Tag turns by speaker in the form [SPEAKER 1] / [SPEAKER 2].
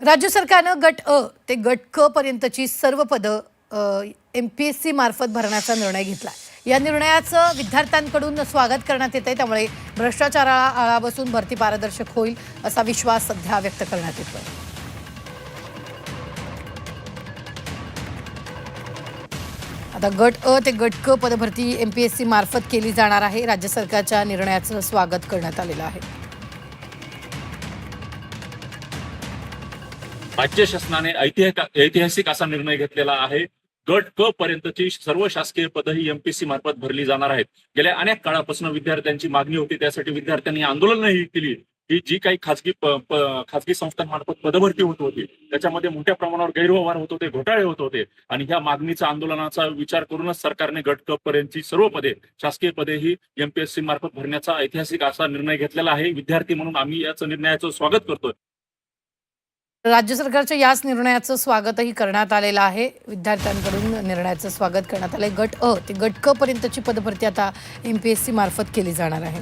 [SPEAKER 1] राज्य सरकारनं गट अ ते गट क पर्यंतची सर्व पदं MPSC मार्फत भरण्याचा निर्णय घेतला। या निर्णयाचं विद्यार्थ्यांकडून स्वागत करण्यात येते, त्यामुळे भ्रष्टाचाराला आळा बसून भरती पारदर्शक होईल असा विश्वास सध्या व्यक्त करण्यात येतोय। आता गट अ ते गट क पदभरती MPSC मार्फत केली जाणार आहे। राज्य सरकारच्या निर्णयाचं स्वागत करण्यात आलेलं आहे।
[SPEAKER 2] राज्य शासनाने ऐतिहासिक असा निर्णय घेतलेला आहे। गट क पर्यंतची सर्व शासकीय पदही MPSC मार्फत भरली जाणार आहेत। गेल्या अनेक काळापासून विद्यार्थ्यांची मागणी होती, त्यासाठी विद्यार्थ्यांनी आंदोलनही केली की जी काही खासगी संस्थांमार्फत पदभरती होत होती त्याच्यामध्ये मोठ्या प्रमाणावर गैरव्यवहार होत होते, घोटाळे होत होते आणि ह्या मागणीचा आंदोलनाचा विचार करूनच सरकारने गट क पर्यंतची सर्व पदे शासकीय पदे ही MPSC मार्फत भरण्याचा ऐतिहासिक असा निर्णय घेतलेला आहे। विद्यार्थी म्हणून आम्ही याच निर्णयाचं स्वागत करतोय।
[SPEAKER 1] राज्य सरकारच्या याच निर्णयाचं स्वागतही करण्यात आलेलं आहे। विद्यार्थ्यांकडून निर्णयाचं स्वागत करण्यात आलंय। गट अ ते गट क पर्यंतची पदभरती आता MPSC मार्फत केली जाणार आहे।